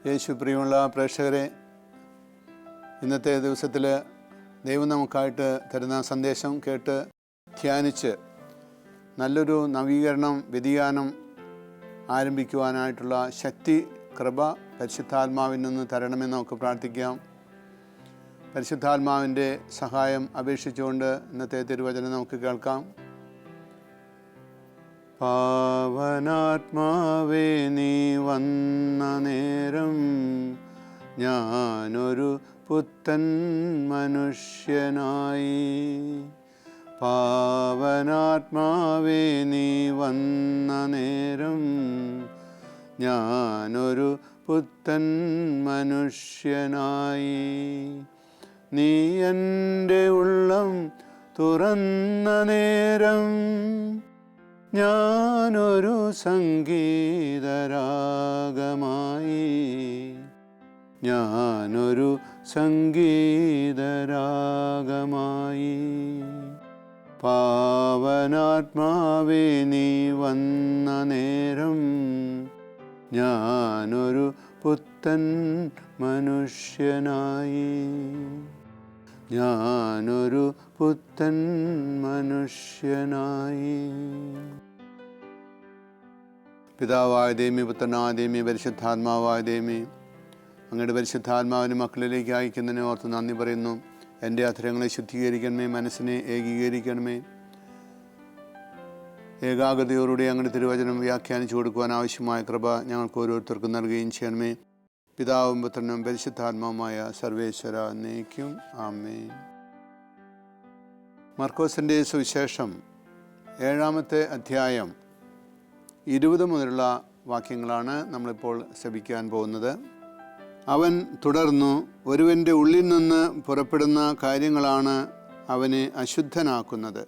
യേശു പ്രിയമുള്ള പ്രേക്ഷകരെ, ഇന്നത്തെ ദിവസത്തിൽ ദൈവം നമുക്കായിട്ട് തരുന്ന സന്ദേശം കേട്ട് ധ്യാനിച്ച് നല്ലൊരു നവീകരണം, വ്യതിയാനം ആരംഭിക്കുവാനായിട്ടുള്ള ശക്തി, കൃപ പരിശുദ്ധാത്മാവിൽ നിന്ന് തരണമെന്ന് നമുക്ക് പ്രാർത്ഥിക്കാം. പരിശുദ്ധാത്മാവിൻ്റെ സഹായം അപേക്ഷിച്ചുകൊണ്ട് ഇന്നത്തെ തിരുവചനം നമുക്ക് കേൾക്കാം. പാവനാത്മാവേ, നീ വന്ന നേരം ഞാനൊരു പുത്തൻ മനുഷ്യനായി. പാവനാത്മാവേ, നീ വന്ന നേരം ഞാനൊരു പുത്തൻ മനുഷ്യനായി. നീ എൻ്റെ ഉള്ളം തുറന്ന നേരം ഞാനൊരു സംഗീതരാഗമായി. ഞാനൊരു സംഗീതരാഗമായി. പാവനാത്മാവേ, നീ വന്ന നേരം ഞാനൊരു പുത്തൻ മനുഷ്യനായി. ഞാനൊരു പുത്തൻ മനുഷ്യനായി. പിതാവായ ദൈവമേ, പുത്രനായ ദൈവമേ, പരിശുദ്ധാത്മാവായ ദൈവമേ, അങ്ങയുടെ പരിശുദ്ധാത്മാവിനെ മക്കളിലേക്ക് അയക്കുന്നതിനെ ഓർത്ത് നന്ദി പറയുന്നു. എൻ്റെ അധരങ്ങളെ ശുദ്ധീകരിക്കണമേ, മനസ്സിനെ ഏകീകരിക്കണമേ. ഏകാഗ്രതയോടുകൂടി അങ്ങയുടെ തിരുവചനം വ്യാഖ്യാനിച്ചു കൊടുക്കുവാൻ ആവശ്യമായ കൃപ ഞങ്ങൾക്ക് ഓരോരുത്തർക്കും നൽകുകയും ചെയ്യണമേ. പിതാവും പുത്രനും പരിശുദ്ധാത്മാവുമായ സർവേശ്വര എന്നേക്കും ആമേൻ. മർക്കോസിൻ്റെ സുവിശേഷം 7-ാമത്തെ അധ്യായം 20 മുതലുള്ള വാക്യങ്ങളാണ് നമ്മളിപ്പോൾ ശ്രവിക്കാൻ പോകുന്നത്. അവൻ തുടർന്നു, ഒരുവൻ്റെ ഉള്ളിൽ നിന്ന് പുറപ്പെടുന്ന കാര്യങ്ങളാണ് അവനെ അശുദ്ധനാക്കുന്നത്.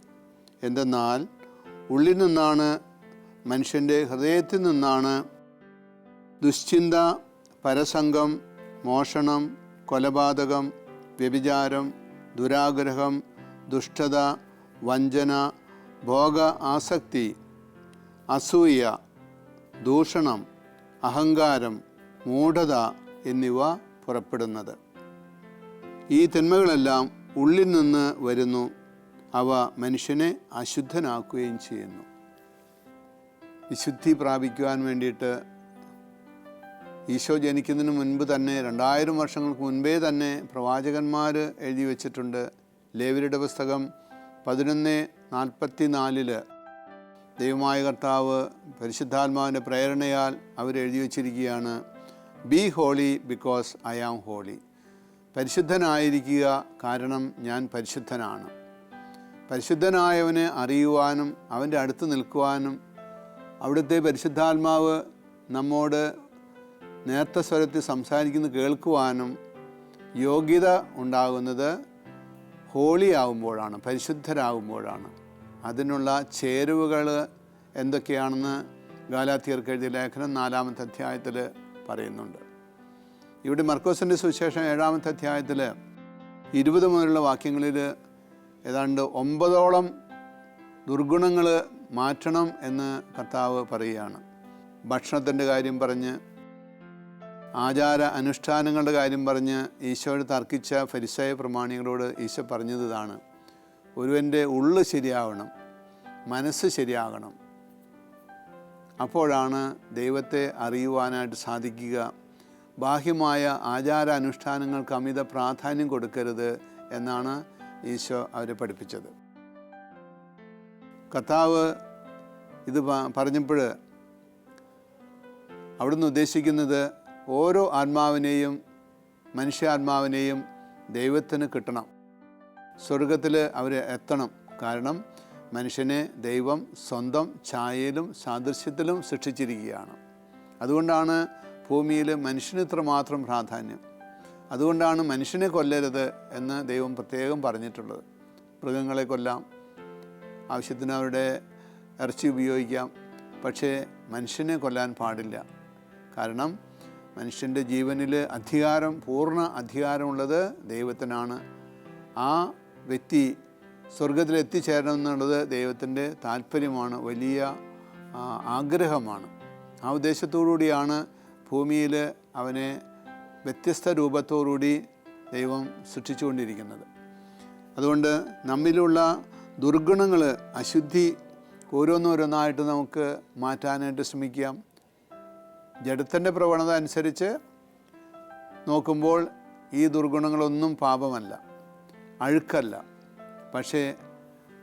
എന്തെന്നാൽ ഉള്ളിൽ നിന്നാണ്, മനുഷ്യൻ്റെ ഹൃദയത്തിൽ നിന്നാണ് ദുശ്ചിന്ത, പരസംഗം, മോഷണം, കൊലപാതകം, വ്യഭിചാരം, ദുരാഗ്രഹം, ദുഷ്ടത, വഞ്ചന, ഭോഗ ആസക്തി, അസൂയ, ദൂഷണം, അഹങ്കാരം, മൂഢത എന്നിവ പുറപ്പെടുന്നത്. ഈ തിന്മകളെല്ലാം ഉള്ളിൽ നിന്ന് വരുന്നു. അവ മനുഷ്യനെ അശുദ്ധനാക്കുകയും ചെയ്യുന്നു. വിശുദ്ധി പ്രാപിക്കുവാൻ വേണ്ടിയിട്ട് ഈശോ ജനിക്കുന്നതിന് മുൻപ് തന്നെ, 2000 വർഷങ്ങൾക്ക് മുൻപേ തന്നെ പ്രവാചകന്മാർ എഴുതി വച്ചിട്ടുണ്ട്. ലേവ്യരുടെ പുസ്തകം 11:44 ദൈവമായ കർത്താവ് പരിശുദ്ധാത്മാവിൻ്റെ പ്രേരണയാൽ അവരെഴുതി വച്ചിരിക്കുകയാണ്, be holy because I am holy. പരിശുദ്ധനായിരിക്കുക, കാരണം ഞാൻ പരിശുദ്ധനാണ്. പരിശുദ്ധനായവനെ അറിയുവാനും അവൻ്റെ അടുത്ത് നിൽക്കുവാനും അവിടുത്തെ പരിശുദ്ധാത്മാവ് നമ്മോട് നേർത്ത സ്വരത്തിൽ സംസാരിക്കുന്നത് കേൾക്കുവാനും യോഗ്യത ഉണ്ടാകുന്നത് ഹോളി ആകുമ്പോഴാണ്, പരിശുദ്ധരാകുമ്പോഴാണ്. അതിനുള്ള ചേരുവകൾ എന്തൊക്കെയാണെന്ന് ഗലാത്യർക്ക് എഴുതിയ ലേഖനം 4-ാമത്തെ അധ്യായത്തിൽ പറയുന്നുണ്ട്. ഇവിടെ മർക്കോസിൻ്റെ സുവിശേഷം 7-ാമത്തെ അധ്യായത്തിൽ 20 മുതലുള്ള വാക്യങ്ങളിൽ ഏതാണ്ട് 9ഓളം ദുർഗുണങ്ങൾ മാറ്റണം എന്ന് കർത്താവ് പറയുകയാണ്. ഭക്ഷണത്തിൻ്റെ കാര്യം പറഞ്ഞ്, ആചാര അനുഷ്ഠാനങ്ങളുടെ കാര്യം പറഞ്ഞ് ഈശോയോട് തർക്കിച്ച ഫരിസേയ പ്രമാണികളോട് ഈശോ പറഞ്ഞത് ഇതാണ്: ഒരുവൻ്റെ ഉള്ള് ശരിയാവണം, മനസ്സ് ശരിയാകണം. അപ്പോഴാണ് ദൈവത്തെ അറിയുവാനായിട്ട് സാധിക്കുക. ബാഹ്യമായ ആചാര അനുഷ്ഠാനങ്ങൾക്ക് അമിത പ്രാധാന്യം കൊടുക്കരുത് എന്നാണ് ഈശോ അവരെ പഠിപ്പിച്ചത്. കർത്താവ് ഇത് പറഞ്ഞപ്പോൾ അവിടുന്ന് ഉദ്ദേശിക്കുന്നത് ഓരോ ആത്മാവിനെയും, മനുഷ്യാത്മാവിനെയും ദൈവത്തിന് കിട്ടണം, സ്വർഗത്തിൽ അവർ എത്തണം. കാരണം മനുഷ്യനെ ദൈവം സ്വന്തം ഛായയിലും സാദൃശ്യത്തിലും സൃഷ്ടിച്ചിരിക്കുകയാണ്. അതുകൊണ്ടാണ് ഭൂമിയിൽ മനുഷ്യന് ഇത്രമാത്രം പ്രാധാന്യം. അതുകൊണ്ടാണ് മനുഷ്യനെ കൊല്ലരുത് എന്ന് ദൈവം പ്രത്യേകം പറഞ്ഞിട്ടുള്ളത്. മൃഗങ്ങളെ കൊല്ലാം, ആവശ്യത്തിന് അവരുടെ ഇറച്ചി ഉപയോഗിക്കാം, പക്ഷേ മനുഷ്യനെ കൊല്ലാൻ പാടില്ല. കാരണം മനുഷ്യൻ്റെ ജീവനിൽ അധികാരം, പൂർണ്ണ അധികാരമുള്ളത് ദൈവത്തിനാണ്. ആ വ്യക്തി സ്വർഗത്തിൽ എത്തിച്ചേരണം എന്നുള്ളത് ദൈവത്തിൻ്റെ താല്പര്യമാണ്, വലിയ ആഗ്രഹമാണ്. ആ ഉദ്ദേശത്തോടു കൂടിയാണ് ഭൂമിയിൽ അവനെ വ്യത്യസ്ത രൂപത്തോടുകൂടി ദൈവം സൃഷ്ടിച്ചുകൊണ്ടിരിക്കുന്നത്. അതുകൊണ്ട് നമ്മിലുള്ള ദുർഗുണങ്ങൾ, അശുദ്ധി ഓരോന്നോരോന്നായിട്ട് നമുക്ക് മാറ്റാനായിട്ട് ശ്രമിക്കാം. ജഡത്തിൻ്റെ പ്രവണത അനുസരിച്ച് നോക്കുമ്പോൾ ഈ ദുർഗുണങ്ങളൊന്നും പാപമല്ല, അഴുക്കല്ല. പക്ഷേ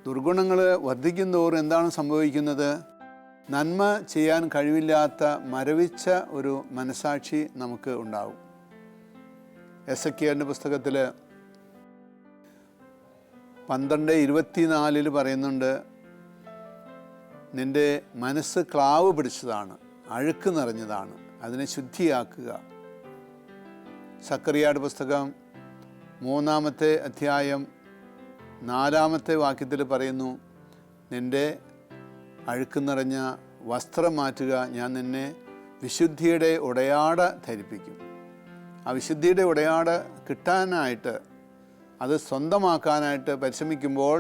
ദുർഗുണങ്ങൾ വർദ്ധിക്കുന്തോറും എന്താണ് സംഭവിക്കുന്നത്? നന്മ ചെയ്യാൻ കഴിവില്ലാത്ത മരവിച്ച ഒരു മനസാക്ഷി നമുക്ക് ഉണ്ടാവും. എസെക്കിയേലിൻ്റെ പുസ്തകത്തിൽ 12:24 പറയുന്നുണ്ട്, നിൻ്റെ മനസ്സ് ക്ലാവ് പിടിച്ചതാണ്, അഴുക്ക് നിറഞ്ഞതാണ്, അതിനെ ശുദ്ധിയാക്കുക. സക്കറിയായുടെ പുസ്തകം 3-ാമത്തെ അധ്യായം 4-ാമത്തെ വാക്യത്തിൽ പറയുന്നു, നിൻ്റെ അഴുക്ക് നിറഞ്ഞ വസ്ത്രം മാറ്റുക, ഞാൻ നിന്നെ വിശുദ്ധിയുടെ ഉടയാട ധരിപ്പിക്കും. ആ വിശുദ്ധിയുടെ ഉടയാട കിട്ടാനായിട്ട്, അത് സ്വന്തമാക്കാനായിട്ട് പരിശ്രമിക്കുമ്പോൾ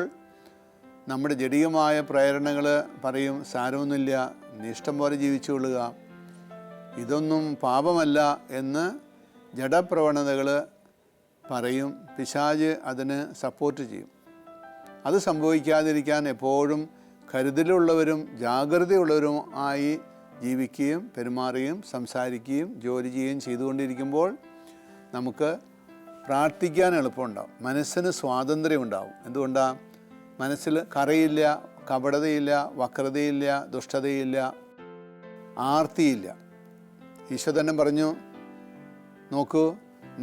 നമ്മുടെ ജഡികമായ പ്രേരണകൾ പറയും, സാരമൊന്നുമില്ല, നീ ഇഷ്ടം പോലെ ജീവിച്ചുകൊള്ളുക, ഇതൊന്നും പാപമല്ല എന്ന് ജഡപ്രവണതകൾ പറയും. പിശാച് അതിന് സപ്പോർട്ട് ചെയ്യും. അത് സംഭവിക്കാതിരിക്കാൻ എപ്പോഴും കരുതലുള്ളവരും ജാഗ്രതയുള്ളവരും ആയി ജീവിക്കുകയും പെരുമാറുകയും സംസാരിക്കുകയും ജോലി ചെയ്യുകയും ചെയ്തുകൊണ്ടിരിക്കുമ്പോൾ നമുക്ക് പ്രാർത്ഥിക്കാൻ എളുപ്പമുണ്ടാവും, മനസ്സിന് സ്വാതന്ത്ര്യം ഉണ്ടാവും. എന്തുകൊണ്ടാണ്? മനസ്സിൽ കറയില്ല, കപടതയില്ല, വക്രതയില്ല, ദുഷ്ടതയില്ല, ആർത്തിയില്ല. ഈശോ തന്നെ പറഞ്ഞു, നോക്കൂ,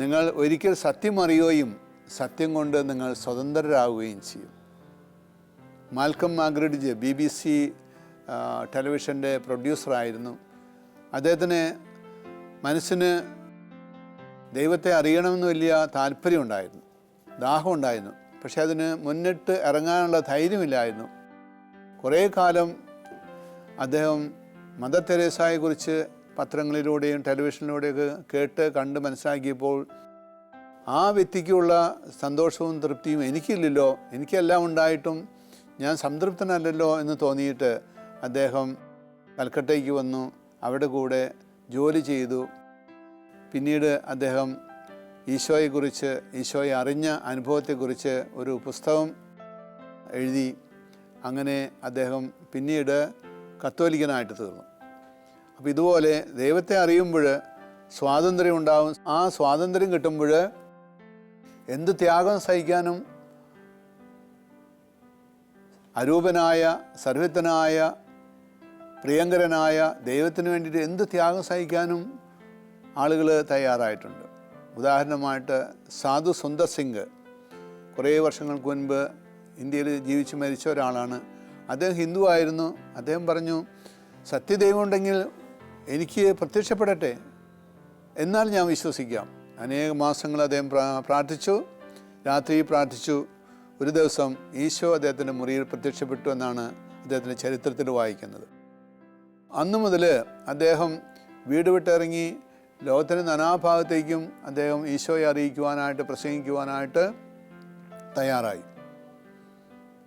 നിങ്ങൾ ഒരിക്കൽ സത്യം അറിയുകയും സത്യം കൊണ്ട് നിങ്ങൾ സ്വതന്ത്രരാകുകയും ചെയ്യും. മാൽക്കം മാഗ്രിഡ്ജ് BBC ടെലിവിഷൻ്റെ പ്രൊഡ്യൂസറായിരുന്നു. അദ്ദേഹത്തിന് മനസ്സിന് ദൈവത്തെ അറിയണമെന്ന് വലിയ താല്പര്യമുണ്ടായിരുന്നു, ദാഹമുണ്ടായിരുന്നു. പക്ഷെ അതിന് മുന്നിട്ട് ഇറങ്ങാനുള്ള ധൈര്യമില്ലായിരുന്നു. കുറേ കാലം അദ്ദേഹം മദർ തെരേസയെക്കുറിച്ച് പത്രങ്ങളിലൂടെയും ടെലിവിഷനിലൂടെയൊക്കെ കേട്ട് കണ്ട് മനസ്സിലാക്കിയപ്പോൾ ആ വ്യക്തിക്കുള്ള സന്തോഷവും തൃപ്തിയും എനിക്കില്ലല്ലോ, എനിക്കെല്ലാം ഉണ്ടായിട്ടും ഞാൻ സംതൃപ്തനല്ലല്ലോ എന്ന് തോന്നിയിട്ട് അദ്ദേഹം കൽക്കട്ടയ്ക്ക് വന്നു, അവിടെ കൂടെ ജോലി ചെയ്തു. പിന്നീട് അദ്ദേഹം ഈശോയെക്കുറിച്ച്, ഈശോയെ അറിഞ്ഞ അനുഭവത്തെക്കുറിച്ച് ഒരു പുസ്തകം എഴുതി. അങ്ങനെ അദ്ദേഹം പിന്നീട് കത്തോലിക്കനായിട്ട് തീർന്നു. അപ്പോൾ ഇതുപോലെ ദൈവത്തെ അറിയുമ്പോൾ സ്വാതന്ത്ര്യം ഉണ്ടാവും. ആ സ്വാതന്ത്ര്യം കിട്ടുമ്പോൾ എന്ത് ത്യാഗം സഹിക്കാനും, അരൂപനായ സർവ്വജ്ഞനായ പ്രിയങ്കരനായ ദൈവത്തിന് വേണ്ടിയിട്ട് എന്ത് ത്യാഗം സഹിക്കാനും ആളുകൾ തയ്യാറായിട്ടുണ്ട്. ഉദാഹരണമായിട്ട് സാധു സുന്ദർ സിംഗ് കുറേ വർഷങ്ങൾക്ക് മുൻപ് ഇന്ത്യയിൽ ജീവിച്ച് മരിച്ച ഒരാളാണ്. അദ്ദേഹം ഹിന്ദു ആയിരുന്നു. അദ്ദേഹം പറഞ്ഞു, സത്യദൈവം ഉണ്ടെങ്കിൽ എനിക്ക് പ്രത്യക്ഷപ്പെടട്ടെ, എന്നാൽ ഞാൻ വിശ്വസിക്കാം. അനേക മാസങ്ങൾ അദ്ദേഹം പ്രാർത്ഥിച്ചു, രാത്രി പ്രാർത്ഥിച്ചു. ഒരു ദിവസം ഈശോ അദ്ദേഹത്തിൻ്റെ മുറിയിൽ പ്രത്യക്ഷപ്പെട്ടു എന്നാണ് അദ്ദേഹത്തിൻ്റെ ചരിത്രത്തിൽ വായിക്കുന്നത്. അന്നു മുതൽ അദ്ദേഹം വീട് വിട്ടിറങ്ങി ലോകത്തിൻ്റെ നാനാഭാഗത്തേക്കും അദ്ദേഹം ഈശോയെ അറിയിക്കുവാനായിട്ട്, പ്രസംഗിക്കുവാനായിട്ട് തയ്യാറായി.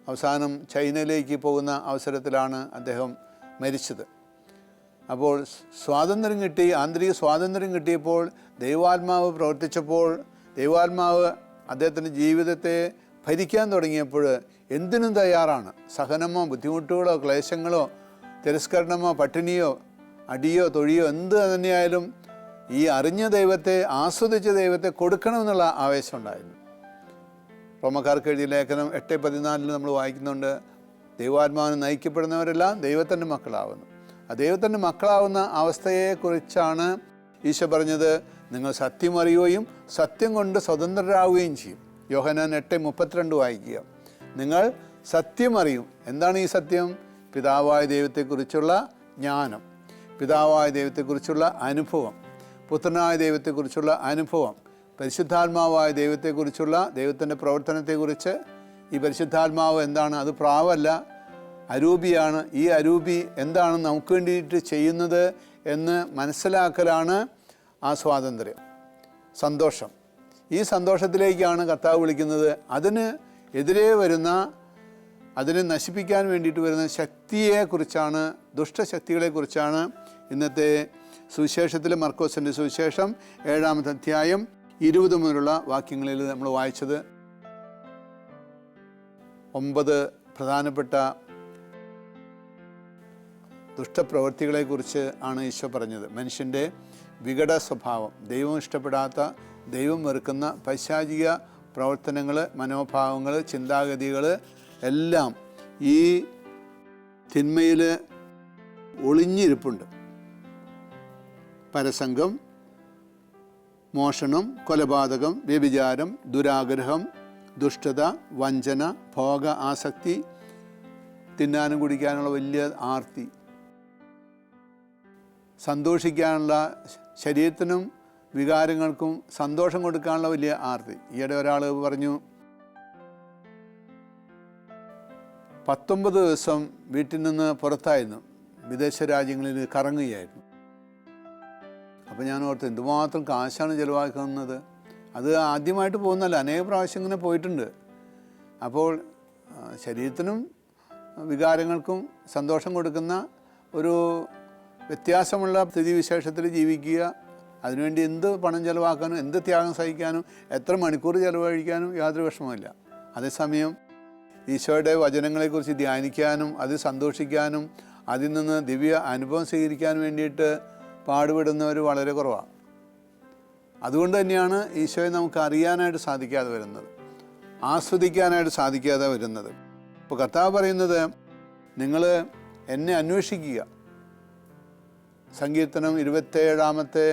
അവസാനം ചൈനയിലേക്ക് പോകുന്ന അവസരത്തിലാണ് അദ്ദേഹം മരിച്ചത്. അപ്പോൾ സ്വാതന്ത്ര്യം കിട്ടി, ആന്തരിക സ്വാതന്ത്ര്യം കിട്ടിയപ്പോൾ, ദൈവാത്മാവ് പ്രവർത്തിച്ചപ്പോൾ, ദൈവാത്മാവ് അദ്ദേഹത്തിൻ്റെ ജീവിതത്തെ ഭരിക്കാൻ തുടങ്ങിയപ്പോൾ എന്തിനും തയ്യാറാണ്. സഹനമോ ബുദ്ധിമുട്ടുകളോ ക്ലേശങ്ങളോ തിരസ്കരണമോ പട്ടിണിയോ അടിയോ തൊഴിയോ എന്ത് തന്നെയായാലും ഈ അറിഞ്ഞ ദൈവത്തെ, ആസ്വദിച്ച ദൈവത്തെ കൊടുക്കണമെന്നുള്ള ആവേശം ഉണ്ടായിരുന്നു. റോമക്കാർക്ക് എഴുതിയ ലേഖനം 8:14 നമ്മൾ വായിക്കുന്നുണ്ട്, ദൈവാത്മാവിന് നയിക്കപ്പെടുന്നവരെല്ലാം ദൈവത്തിൻ്റെ മക്കളാവുന്നു. ആ ദൈവത്തിൻ്റെ മക്കളാവുന്ന അവസ്ഥയെക്കുറിച്ചാണ് ഈശോ പറഞ്ഞത്, നിങ്ങൾ സത്യം അറിയുകയും സത്യം കൊണ്ട് സ്വതന്ത്രരാകുകയും ചെയ്യും. യോഹന്നാൻ 8:32 വായിക്കുക. നിങ്ങൾ സത്യം അറിയും. എന്താണ് ഈ സത്യം? പിതാവായ ദൈവത്തെക്കുറിച്ചുള്ള ജ്ഞാനം, പിതാവായ ദൈവത്തെക്കുറിച്ചുള്ള അനുഭവം, പുത്രനായ ദൈവത്തെക്കുറിച്ചുള്ള അനുഭവം, പരിശുദ്ധാത്മാവായ ദൈവത്തെക്കുറിച്ചുള്ള ദൈവത്തിൻ്റെ പ്രവർത്തനത്തെക്കുറിച്ച്. ഈ പരിശുദ്ധാത്മാവ് എന്താണ്? അത് പ്രാവല്ല, അരൂപിയാണ്. ഈ അരൂപി എന്താണ് നമുക്ക് വേണ്ടിയിട്ട് ചെയ്യുന്നത് എന്ന് മനസ്സിലാക്കലാണ് ആ സ്വാതന്ത്ര്യം, സന്തോഷം. ഈ സന്തോഷത്തിലേക്കാണ് കർത്താവ് വിളിക്കുന്നത്. അതിന് എതിരെ വരുന്ന, അതിനെ നശിപ്പിക്കാൻ വേണ്ടിയിട്ട് വരുന്ന ശക്തിയെക്കുറിച്ചാണ്, ദുഷ്ടശക്തികളെക്കുറിച്ചാണ് ഇന്നത്തെ സുവിശേഷത്തിൽ മർക്കോസിൻ്റെ സുവിശേഷം 7-ാമത്തെ അധ്യായം 20 മുതലുള്ള വാക്യങ്ങളിൽ നമ്മൾ വായിച്ചത് 9 പ്രധാനപ്പെട്ട ദുഷ്ടപ്രവൃത്തികളെക്കുറിച്ച് ആണ് ഈശോ പറഞ്ഞത്. മനുഷ്യൻ്റെ വികട സ്വഭാവം, ദൈവം ഇഷ്ടപ്പെടാത്ത, ദൈവം വെറുക്കുന്ന പൈശാചിക പ്രവർത്തനങ്ങൾ, മനോഭാവങ്ങൾ, ചിന്താഗതികൾ എല്ലാം ഈ തിന്മയിൽ ഒളിഞ്ഞിരിപ്പുണ്ട്. പരസംഗം, മോഷണം, കൊലപാതകം, വ്യഭിചാരം, ദുരാഗ്രഹം, ദുഷ്ടത, വഞ്ചന, ഭോഗ ആസക്തി, തിന്നാനും കുടിക്കാനുള്ള വലിയ ആർത്തി, സന്തോഷിക്കാനുള്ള, ശരീരത്തിനും വികാരങ്ങൾക്കും സന്തോഷം കൊടുക്കാനുള്ള വലിയ ആർത്തി. ഈയിടെ ഒരാൾ പറഞ്ഞു 19 ദിവസം വീട്ടിൽ നിന്ന് പുറത്തായിരുന്നു, വിദേശ രാജ്യങ്ങളിൽ കറങ്ങുകയായിരുന്നു. അപ്പോൾ ഞാൻ ഓർത്ത് എന്തുമാത്രം കാശാണ് ചിലവാക്കുന്നത്. അത് ആദ്യമായിട്ട് പോകുന്നല്ല, അനേക പ്രാവശ്യം ഇങ്ങനെ പോയിട്ടുണ്ട്. അപ്പോൾ ശരീരത്തിനും വികാരങ്ങൾക്കും സന്തോഷം കൊടുക്കുന്ന ഒരു വ്യത്യാസമുള്ള സ്ഥിതിവിശേഷത്തിൽ ജീവിക്കുക, അതിനുവേണ്ടി എന്ത് പണം ചിലവാക്കാനും, എന്ത് ത്യാഗം സഹിക്കാനും, എത്ര മണിക്കൂർ ചിലവഴിക്കാനും യാതൊരു വിഷമമില്ല. അതേസമയം ഈശോയുടെ വചനങ്ങളെക്കുറിച്ച് ധ്യാനിക്കാനും അതിൽ സന്തോഷിക്കാനും അതിൽ നിന്ന് ദിവ്യ അനുഭവം സ്വീകരിക്കാൻ വേണ്ടിയിട്ട് പാടുപെടുന്നവർ വളരെ കുറവാണ്. അതുകൊണ്ട് തന്നെയാണ് ഈശോയെ നമുക്ക് അറിയാനായിട്ട് സാധിക്കാതെ വരുന്നത്, ആസ്വദിക്കാനായിട്ട് സാധിക്കാതെ വരുന്നത്. ഇപ്പോൾ കർത്താവ് പറയുന്നത്, നിങ്ങൾ എന്നെ അന്വേഷിക്കുക. സങ്കീർത്തനം 27-ാമത്തെ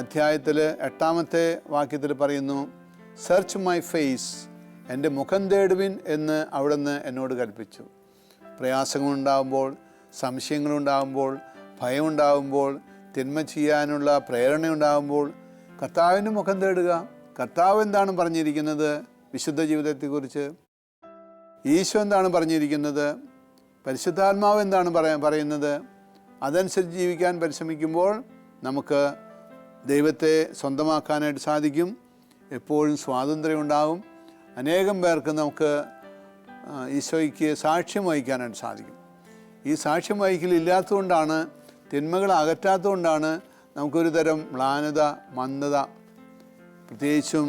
അധ്യായത്തിൽ 8-ാമത്തെ വാക്യത്തിൽ പറയുന്നു, സെർച്ച് മൈ ഫേസ്, എൻ്റെ മുഖം തേടുവിൻ എന്ന് അവിടുന്ന് എന്നോട് കൽപ്പിച്ചു. പ്രയാസങ്ങളുണ്ടാകുമ്പോൾ, സംശയങ്ങളുണ്ടാകുമ്പോൾ, ഭയമുണ്ടാകുമ്പോൾ, തിന്മ ചെയ്യാനുള്ള പ്രേരണയുണ്ടാകുമ്പോൾ കർത്താവിൻ്റെ മുഖം തേടുക. കർത്താവ് എന്താണ് പറഞ്ഞിരിക്കുന്നത് വിശുദ്ധ ജീവിതത്തെക്കുറിച്ച്? ഈശോ എന്താണ് പറഞ്ഞിരിക്കുന്നത്? പരിശുദ്ധാത്മാവ് എന്താണ് പറയുന്നത്? അതനുസരിച്ച് ജീവിക്കാൻ പരിശ്രമിക്കുമ്പോൾ നമുക്ക് ദൈവത്തെ സ്വന്തമാക്കാനായിട്ട് സാധിക്കും. എപ്പോഴും സ്വാതന്ത്ര്യം ഉണ്ടാകും. അനേകം പേർക്ക് നമുക്ക് ഈശോയ്ക്ക് സാക്ഷ്യം വഹിക്കാനായിട്ട് സാധിക്കും. ഈ സാക്ഷ്യം വഹിക്കലില്ലാത്തതുകൊണ്ടാണ്, തിന്മകൾ അകറ്റാത്തതുകൊണ്ടാണ് നമുക്കൊരു തരം മ്ലാനത, മന്ദത, പ്രത്യേകിച്ചും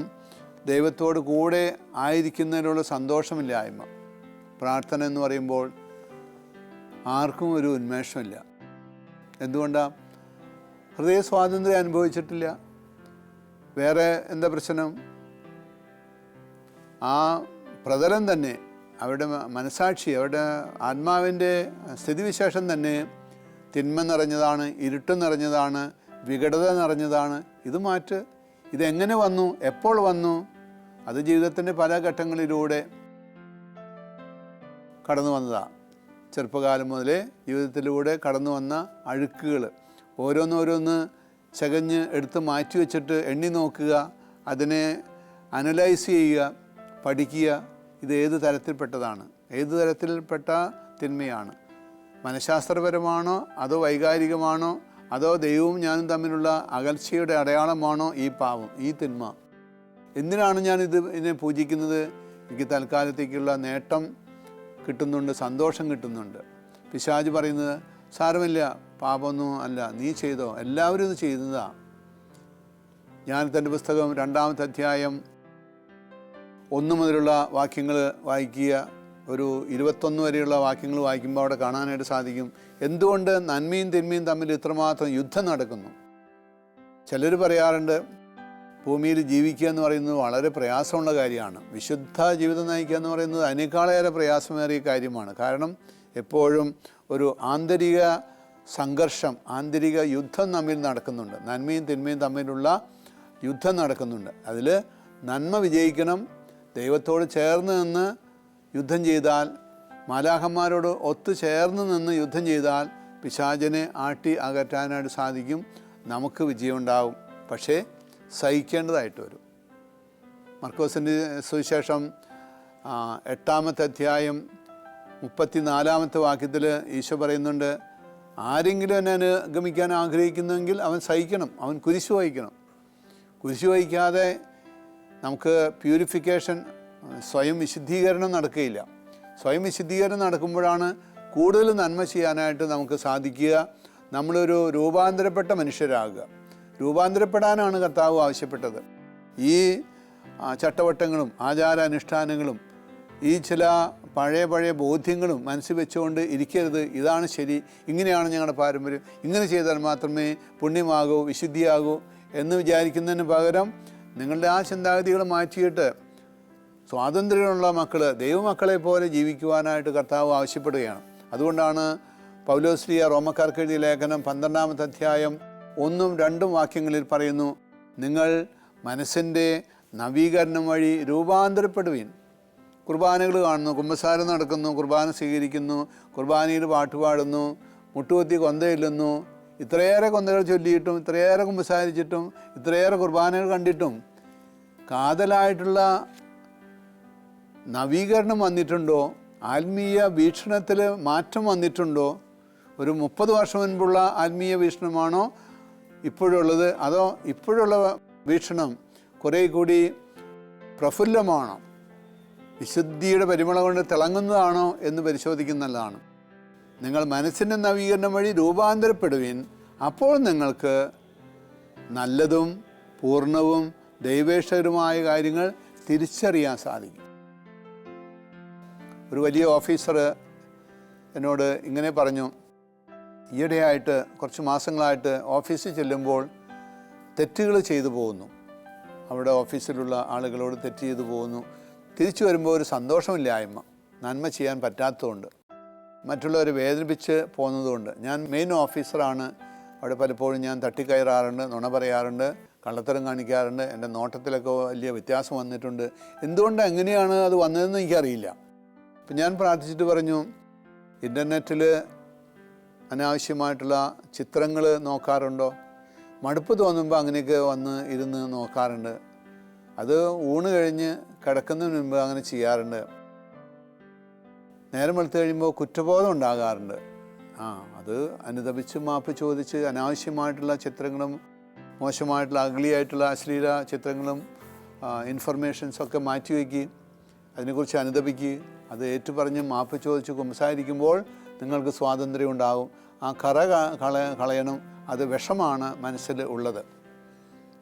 ദൈവത്തോട് കൂടെ ആയിരിക്കുന്നതിനുള്ള സന്തോഷമില്ലായ്മ. പ്രാർത്ഥന എന്ന് പറയുമ്പോൾ ആർക്കും ഒരു ഉന്മേഷമില്ല. എന്തുകൊണ്ടാണ്? ഹൃദയ സ്വാതന്ത്ര്യം അനുഭവിച്ചിട്ടില്ല. വേറെ എന്താ പ്രശ്നം? ആ പ്രതലം തന്നെ, അവരുടെ മനസാക്ഷി, അവരുടെ ആത്മാവിൻ്റെ സ്ഥിതിവിശേഷം തന്നെ തിന്മ നിറഞ്ഞതാണ്, ഇരുട്ട് നിറഞ്ഞതാണ്, വികടത നിറഞ്ഞതാണ്. ഇത് മാറ്റ്. ഇതെങ്ങനെ വന്നു? എപ്പോൾ വന്നു? അത് ജീവിതത്തിൻ്റെ പല ഘട്ടങ്ങളിലൂടെ കടന്നു വന്നതാണ്. ചെറുപ്പകാലം മുതലേ ജീവിതത്തിലൂടെ കടന്നു വന്ന അഴുക്കുകൾ ഓരോന്നോരോന്ന് ചകഞ്ഞ് എടുത്ത് മാറ്റി വെച്ചിട്ട് എണ്ണി നോക്കുക, അതിനെ അനലൈസ് ചെയ്യുക, പഠിക്കുക. ഇത് ഏത് തരത്തിൽപ്പെട്ടതാണ്, ഏത് തരത്തിൽപ്പെട്ട തിന്മയാണ്? മനഃശാസ്ത്രപരമാണോ, അതോ വൈകാരികമാണോ, അതോ ദൈവവും ഞാനും തമ്മിലുള്ള അകൽച്ചയുടെ അടയാളമാണോ ഈ പാവം, ഈ തിന്മ? എന്തിനാണ് ഇതിനെ പൂജിക്കുന്നത്? എനിക്ക് തൽക്കാലത്തേക്കുള്ള നേട്ടം കിട്ടുന്നുണ്ട്, സന്തോഷം കിട്ടുന്നുണ്ട്. പിശാച് പറയുന്നത്, സാരമില്ല, പാപമൊന്നും അല്ല, നീ ചെയ്തോ, എല്ലാവരും ഇത് ചെയ്യുന്നതാണ്. ജ്ഞാനത്തിൻ്റെ പുസ്തകം 2-ാമത്തെ അധ്യായം 1 മുതലുള്ള വാക്യങ്ങൾ വായിക്കുക. ഒരു 21 വരെയുള്ള വാക്യങ്ങൾ വായിക്കുമ്പോൾ അവിടെ കാണാനായിട്ട് സാധിക്കും എന്തുകൊണ്ട് നന്മയും തിന്മയും തമ്മിൽ ഇത്രമാത്രം യുദ്ധം നടക്കുന്നു. ചിലർ പറയാറുണ്ട്, ഭൂമിയിൽ ജീവിക്കുക എന്ന് പറയുന്നത് വളരെ പ്രയാസമുള്ള കാര്യമാണ്. വിശുദ്ധ ജീവിതം നയിക്കുക എന്ന് പറയുന്നത് അതിനേക്കാളേറെ പ്രയാസമേറിയ കാര്യമാണ്. കാരണം എപ്പോഴും ഒരു ആന്തരിക സംഘർഷം, ആന്തരിക യുദ്ധം തമ്മിൽ നടക്കുന്നുണ്ട്. നന്മയും തിന്മയും തമ്മിലുള്ള യുദ്ധം നടക്കുന്നുണ്ട്. അതിൽ നന്മ വിജയിക്കണം. ദൈവത്തോട് ചേർന്ന് നിന്ന് യുദ്ധം ചെയ്താൽ, മാലാഖന്മാരോട് ഒത്തുചേർന്ന് നിന്ന് യുദ്ധം ചെയ്താൽ പിശാചിനെ ആട്ടി അകറ്റാനായിട്ട് സാധിക്കും. നമുക്ക് വിജയമുണ്ടാകും. പക്ഷേ സഹിക്കേണ്ടതായിട്ട് വരും. മർക്കോസിൻ്റെ സുവിശേഷം 8-ാമത്തെ അധ്യായം 34-ാമത്തെ വാക്യത്തിൽ ഈശോ പറയുന്നുണ്ട്, ആരെങ്കിലും എന്നെ അനുഗമിക്കാൻ ആഗ്രഹിക്കുന്നുവെങ്കിൽ അവൻ സഹിക്കണം, അവൻ കുരിശ് വഹിക്കണം. കുരിശ് വഹിക്കാതെ നമുക്ക് പ്യൂരിഫിക്കേഷൻ, സ്വയം വിശുദ്ധീകരണം നടക്കുകയില്ല. സ്വയം വിശുദ്ധീകരണം നടക്കുമ്പോഴാണ് കൂടുതൽ നന്മ ചെയ്യാനായിട്ട് നമുക്ക് സാധിക്കുക. നമ്മളൊരു രൂപാന്തരപ്പെട്ട മനുഷ്യരാകുക. രൂപാന്തരപ്പെടാനാണ് കർത്താവ് ആവശ്യപ്പെട്ടത്. ഈ ചട്ടവട്ടങ്ങളും ആചാരാനുഷ്ഠാനങ്ങളും ഈ ചില പഴയ ബോധ്യങ്ങളും മനസ്സിൽ വെച്ചുകൊണ്ട് ഇരിക്കരുത്. ഇതാണ് ശരി, ഇങ്ങനെയാണ് ഞങ്ങളുടെ പാരമ്പര്യം, ഇങ്ങനെ ചെയ്താൽ മാത്രമേ പുണ്യമാകൂ, വിശുദ്ധിയാകൂ എന്ന് വിചാരിക്കുന്നതിന് പകരം നിങ്ങളുടെ ആ ചിന്താഗതികൾ മാറ്റിയിട്ട് സ്വാതന്ത്ര്യമുള്ള മക്കൾ, ദൈവമക്കളെ പോലെ ജീവിക്കുവാനായിട്ട് കർത്താവ് ആവശ്യപ്പെടുകയാണ്. അതുകൊണ്ടാണ് പൗലോസ്ലീഹ റോമക്കാർക്ക് എഴുതിയ ലേഖനം 12-ാമത്തെ അധ്യായം 1-2 വാക്യങ്ങളിൽ പറയുന്നു, നിങ്ങൾ മനസ്സിൻ്റെ നവീകരണം വഴി രൂപാന്തരപ്പെടുവീൻ. കുർബാനകൾ കാണുന്നു, കുമ്പസാരം നടക്കുന്നു, കുർബാന സ്വീകരിക്കുന്നു, കുർബാനയിൽ പാട്ടുപാടുന്നു, മുട്ടുകുത്തി കൊന്തയില്ലുന്നു, ഇത്രയേറെ കൊന്തകൾ ചൊല്ലിയിട്ടും ഇത്രയേറെ കുമ്പസാരിച്ചിട്ടും ഇത്രയേറെ കുർബാനകൾ കണ്ടിട്ടും കാതലായിട്ടുള്ള നവീകരണം വന്നിട്ടുണ്ടോ? ആത്മീയ വീക്ഷണത്തിൽ മാറ്റം വന്നിട്ടുണ്ടോ? ഒരു 30 വർഷം മുൻപുള്ള ആത്മീയ വീക്ഷണമാണോ ഇപ്പോഴുള്ളത്? അതോ ഇപ്പോഴുള്ള വീക്ഷണം കുറേ കൂടി പ്രഫുല്ലമാണോ, വിശുദ്ധിയുടെ പരിമള കൊണ്ട് തിളങ്ങുന്നതാണോ എന്ന് പരിശോധിക്കുന്നതാണ്. നിങ്ങൾ മനസ്സിൻ്റെ നവീകരണം വഴി രൂപാന്തരപ്പെടുവിൻ, അപ്പോൾ നിങ്ങൾക്ക് നല്ലതും പൂർണ്ണവും ദൈവേഷ്ടകരമായ കാര്യങ്ങൾ തിരിച്ചറിയാൻ സാധിക്കും. ഒരു വലിയ ഓഫീസർ എന്നോട് ഇങ്ങനെ പറഞ്ഞു, ഈയിടെയായിട്ട് കുറച്ച് മാസങ്ങളായിട്ട് ഓഫീസിൽ ചെല്ലുമ്പോൾ തെറ്റുകൾ ചെയ്തു പോകുന്നു. അവിടെ ഓഫീസിലുള്ള ആളുകളോട് തെറ്റ് ചെയ്തു പോകുന്നു. തിരിച്ചു വരുമ്പോൾ ഒരു സന്തോഷമില്ലായ്മ, നന്മ ചെയ്യാൻ പറ്റാത്തതുകൊണ്ട്, മറ്റുള്ളവരെ വേദനിപ്പിച്ച് പോകുന്നതുകൊണ്ട്. ഞാൻ മെയിൻ ഓഫീസറാണ്. അവിടെ പലപ്പോഴും ഞാൻ തട്ടിക്കയറാറുണ്ട്, നുണ പറയാറുണ്ട്, കള്ളത്തരം കാണിക്കാറുണ്ട്. എൻ്റെ നോട്ടത്തിലൊക്കെ വലിയ വ്യത്യാസം വന്നിട്ടുണ്ട്. എന്തുകൊണ്ട് എങ്ങനെയാണ് അത് വന്നതെന്ന് എനിക്കറിയില്ല. അപ്പം ഞാൻ പ്രാർത്ഥിച്ചിട്ട് പറഞ്ഞു, ഇൻ്റർനെറ്റിൽ അനാവശ്യമായിട്ടുള്ള ചിത്രങ്ങൾ നോക്കാറുണ്ടോ? മടുപ്പ് തോന്നുമ്പോൾ അങ്ങനെയൊക്കെ വന്ന് ഇരുന്ന് നോക്കാറുണ്ട്. അത് ഊണ് കഴിഞ്ഞ് കിടക്കുന്നതിന് മുൻപ് അങ്ങനെ ചെയ്യാറുണ്ട്. നേരം വെളുത്ത് കഴിയുമ്പോൾ കുറ്റബോധം ഉണ്ടാകാറുണ്ട്. അത് അനുതപിച്ച് മാപ്പ് ചോദിച്ച് അനാവശ്യമായിട്ടുള്ള ചിത്രങ്ങളും മോശമായിട്ടുള്ള അഗ്ലിയായിട്ടുള്ള അശ്ലീല ചിത്രങ്ങളും ഇൻഫർമേഷൻസൊക്കെ മാറ്റിവെക്കുക, അതിനെക്കുറിച്ച് അനുതപിക്കുക, അത് ഏറ്റുപറഞ്ഞ് മാപ്പ് ചോദിച്ച് കുമ്പസാരിക്കുമ്പോൾ നിങ്ങൾക്ക് സ്വാതന്ത്ര്യം ഉണ്ടാകും. ആ കറ കളയണം. അത് വിഷമാണ് മനസ്സിൽ ഉള്ളത്.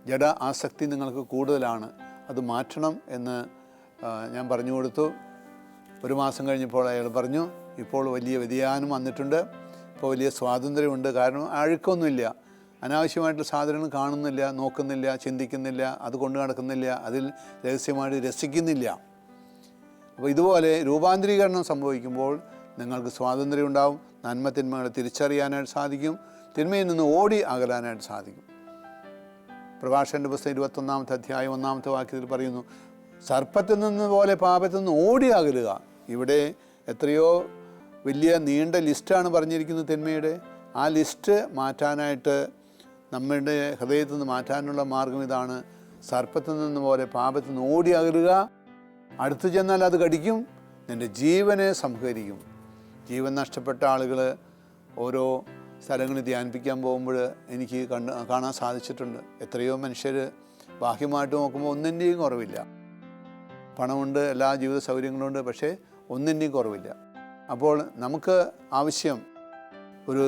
ജഡ ആസക്തി നിങ്ങൾക്ക് കൂടുതലാണ്, അത് മാറ്റണം എന്ന് ഞാൻ പറഞ്ഞു കൊടുത്തു. 1 മാസം കഴിഞ്ഞപ്പോൾ അയാൾ പറഞ്ഞു, ഇപ്പോൾ വലിയ വ്യതിയാനം വന്നിട്ടുണ്ട്, ഇപ്പോൾ വലിയ സ്വാതന്ത്ര്യമുണ്ട്. കാരണം അഴുക്കൊന്നുമില്ല, അനാവശ്യമായിട്ടുള്ള സാധനങ്ങൾ കാണുന്നില്ല, നോക്കുന്നില്ല, ചിന്തിക്കുന്നില്ല, അത് കൊണ്ടു നടക്കുന്നില്ല, അതിൽ രഹസ്യമായിട്ട് രസിക്കുന്നില്ല. അപ്പോൾ ഇതുപോലെ രൂപാന്തരീകരണം സംഭവിക്കുമ്പോൾ നിങ്ങൾക്ക് സ്വാതന്ത്ര്യം ഉണ്ടാവും. നന്മ തിന്മകളെ തിരിച്ചറിയാനായിട്ട് സാധിക്കും, തിന്മയിൽ നിന്ന് ഓടി അകലാനായിട്ട് സാധിക്കും. പ്രഭാഷകൻ്റെ പുസ്തകം 21-ാമത്തെ അധ്യായം 1-ാമത്തെ വാക്യത്തിൽ പറയുന്നു, സർപ്പത്തിൽ നിന്ന് പോലെ പാപത്തിൽ നിന്ന് ഓടി അകലുക. ഇവിടെ എത്രയോ വലിയ നീണ്ട ലിസ്റ്റാണ് പറഞ്ഞിരിക്കുന്നത് തിന്മയുടെ. ആ ലിസ്റ്റ് മാറ്റാനായിട്ട്, നമ്മുടെ ഹൃദയത്തിൽ നിന്ന് മാറ്റാനുള്ള മാർഗം ഇതാണ്. സർപ്പത്തിൽ നിന്ന് പോലെ പാപത്തിൽ നിന്ന് ഓടി അകലുക. അടുത്ത് ചെന്നാൽ അത് കടിക്കും, നിൻ്റെ ജീവനെ സംഹരിക്കും. ജീവൻ നഷ്ടപ്പെട്ട ആളുകൾ ഓരോ സ്ഥലങ്ങളിൽ ധ്യാനിപ്പിക്കാൻ പോകുമ്പോൾ എനിക്ക് കാണാൻ സാധിച്ചിട്ടുണ്ട്. എത്രയോ മനുഷ്യർ ബാഹ്യമായിട്ട് നോക്കുമ്പോൾ ഒന്നിൻ്റെയും കുറവില്ല. പണമുണ്ട്, എല്ലാ ജീവിത സൗകര്യങ്ങളുണ്ട്, പക്ഷേ ഒന്നിൻ്റെയും കുറവില്ല. അപ്പോൾ നമുക്ക് ആവശ്യം ഒരു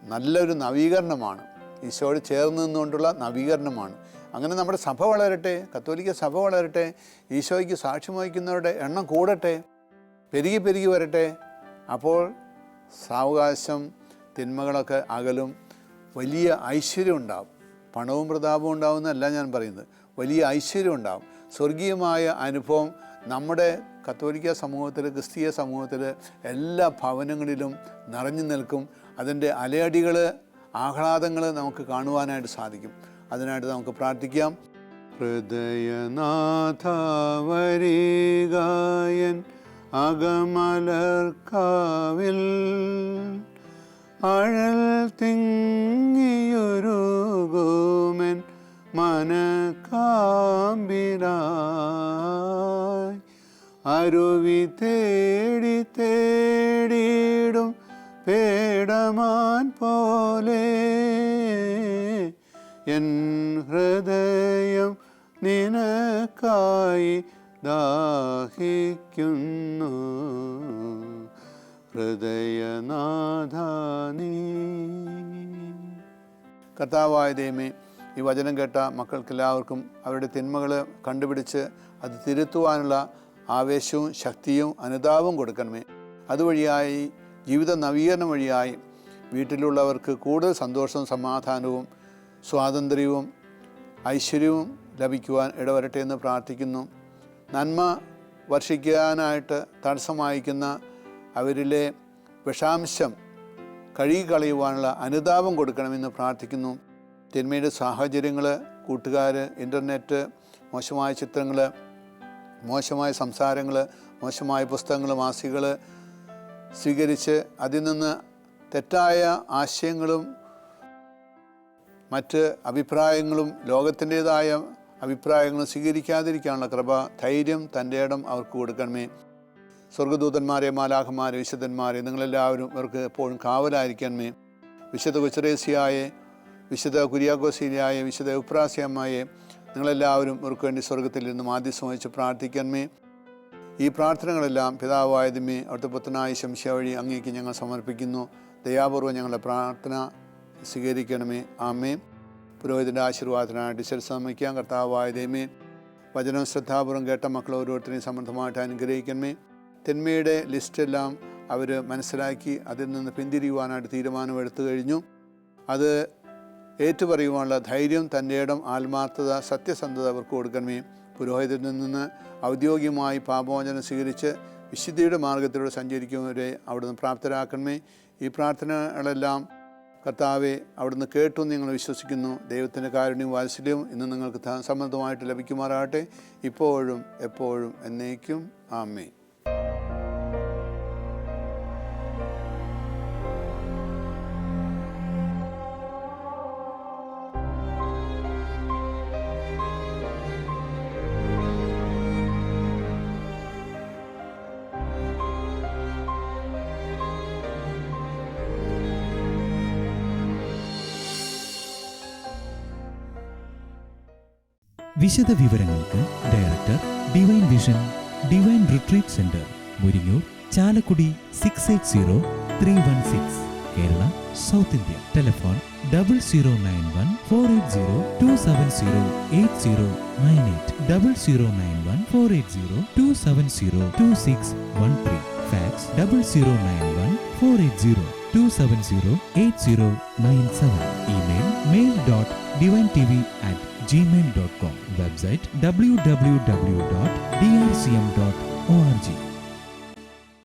നല്ലൊരു നവീകരണമാണ്, ഈശോയോട് ചേർന്ന് നിന്നുകൊണ്ടുള്ള നവീകരണമാണ്. അങ്ങനെ നമ്മുടെ സഭ വളരട്ടെ, കത്തോലിക്ക സഭ വളരട്ടെ, ഈശോയ്ക്ക് സാക്ഷ്യം വഹിക്കുന്നവരുടെ എണ്ണം കൂടട്ടെ, പെരുകി വരട്ടെ. അപ്പോൾ സാവകാശം തിന്മകളൊക്കെ അകലും, വലിയ ഐശ്വര്യം ഉണ്ടാവും. പണവും പ്രതാപവും ഉണ്ടാവുമെന്നല്ല ഞാൻ പറയുന്നത്, വലിയ ഐശ്വര്യം ഉണ്ടാവും. സ്വർഗീയമായ അനുഭവം നമ്മുടെ കത്തോലിക്ക സമൂഹത്തിൽ, ക്രിസ്തീയ സമൂഹത്തിൽ എല്ലാ ഭവനങ്ങളിലും നിറഞ്ഞു നിൽക്കും. അതിൻ്റെ അലയടികൾ, ആഹ്ലാദങ്ങൾ നമുക്ക് കാണുവാനായിട്ട് സാധിക്കും. അതിനായിട്ട് നമുക്ക് പ്രാർത്ഥിക്കാം. ഹൃദയനാഥ വരികായൻ അകമലർക്കാവിൽ അഴൽ തിങ്ങിയൊരുകുമെൻ മനക്കാമ്പിലായി അരുവി തേടിയിടും പേടമാൻ പോലെ എൻ ഹൃദയം നിനക്കായി ദാഹിക്കുന്നു. ഹൃദയനാഥ നീ കർത്താവായ ദൈവമേ, ഈ വചനം കേട്ട മക്കൾക്കെല്ലാവർക്കും അവരുടെ തിന്മകൾ കണ്ടുപിടിച്ച് അത് തിരുത്തുവാനുള്ള ആവേശവും ശക്തിയും അനുതാപവും കൊടുക്കണമേ. അതുവഴിയായി ജീവിത നവീകരണം വഴിയായി വീട്ടിലുള്ളവർക്ക് കൂടുതൽ സന്തോഷവും സമാധാനവും സ്വാതന്ത്ര്യവും ഐശ്വര്യവും ലഭിക്കുവാൻ ഇടവരട്ടെ എന്ന് പ്രാർത്ഥിക്കുന്നു. നന്മ വർഷിക്കാനായിട്ട് തടസ്സമായിരിക്കുന്ന അവരിലെ വിഷാംശം കഴുകിക്കളയുവാനുള്ള അനുതാപം കൊടുക്കണമെന്ന് പ്രാർത്ഥിക്കുന്നു. തിന്മയുടെ സാഹചര്യങ്ങൾ, കൂട്ടുകാർ, ഇൻ്റർനെറ്റ്, മോശമായ ചിത്രങ്ങൾ, മോശമായ സംസാരങ്ങൾ, മോശമായ പുസ്തകങ്ങൾ, മാസികകൾ സ്വീകരിച്ച് അതിൽ നിന്ന് തെറ്റായ ആശയങ്ങളും മറ്റ് അഭിപ്രായങ്ങളും ലോകത്തിൻ്റേതായ അഭിപ്രായങ്ങളും സ്വീകരിക്കാതിരിക്കാനുള്ള കൃപ, ധൈര്യം, തൻ്റെ ഇടം അവർക്ക് കൊടുക്കണമേ. സ്വർഗ്ഗദൂതന്മാരെ, മാലാഖമാരെ, വിശുദ്ധന്മാരെ, നിങ്ങളെല്ലാവരും ഇവർക്ക് എപ്പോഴും കാവലായിരിക്കണമേ. വിശുദ്ധ കൊച്ചറേസിയായെ, വിശുദ്ധ കുര്യാക്കോസിയായ, വിശുദ്ധ എഫ്രാസ്യമ്മയെ നിങ്ങളെല്ലാവരും ഇവർക്ക് വേണ്ടി സ്വർഗത്തിൽ നിന്ന് മാധ്യസ്ഥം വഹിച്ച് പ്രാർത്ഥിക്കണമേ. ഈ പ്രാർത്ഥനകളെല്ലാം പിതാവായ ദൈവമേ, അവിടുത്തെ പുത്രനായ ശംശയ വഴി അങ്ങേക്ക് ഞങ്ങൾ സമർപ്പിക്കുന്നു. ദയാപൂർവ്വം ഞങ്ങളുടെ പ്രാർത്ഥന സ്വീകരിക്കണമേ. ആമേൻ. പുരോഹിതൻ്റെ ആശീർവാദത്തിനായിട്ട് ശിരസ്സ് നമിക്കാം. കർത്താവായ ദൈവമേ, വചനം ശ്രദ്ധാപൂർവ്വം കേട്ട മക്കൾ ഓരോരുത്തരെയും സമൃദ്ധമായിട്ട് അനുഗ്രഹിക്കണമേ. തിന്മയുടെ ലിസ്റ്റെല്ലാം അവർ മനസ്സിലാക്കി അതിൽ നിന്ന് പിന്തിരിയുവാനായിട്ട് തീരുമാനമെടുത്തു കഴിഞ്ഞു. അത് ഏറ്റുപറയുവാനുള്ള ധൈര്യം, തൻ്റെ ഇടം, ആത്മാർത്ഥത, സത്യസന്ധത അവർക്ക് കൊടുക്കണമേ. പുരോഹിതരിൽ നിന്ന് ഔദ്യോഗികമായി പാപമോചനം സ്വീകരിച്ച് വിശുദ്ധിയുടെ മാർഗത്തിലൂടെ സഞ്ചരിക്കുന്നവരെ അവിടുന്ന് പ്രാപ്തരാക്കണമേ. ഈ പ്രാർത്ഥനകളെല്ലാം കർത്താവെ അവിടുന്ന് കേട്ടു ഞങ്ങൾ വിശ്വസിക്കുന്നു. ദൈവത്തിൻ്റെ കാരുണ്യവും വാത്സല്യവും ഇന്ന് നിങ്ങൾക്ക് സമൃദ്ധമായിട്ട് ലഭിക്കുമാറാകട്ടെ, ഇപ്പോഴും എപ്പോഴും എന്നേക്കും. ആമേൻ. വിശദ വിവരങ്ങൾക്ക് director, divine vision, divine retreat centre, Muringoor, Chalakudy 680316, Kerala, south India. Telephone 0091-480-270-8098, 0091-480-270-2613. Fax 0091-480-270-8097. Email mail.divintv@gmail.com. Website www.drcm.org.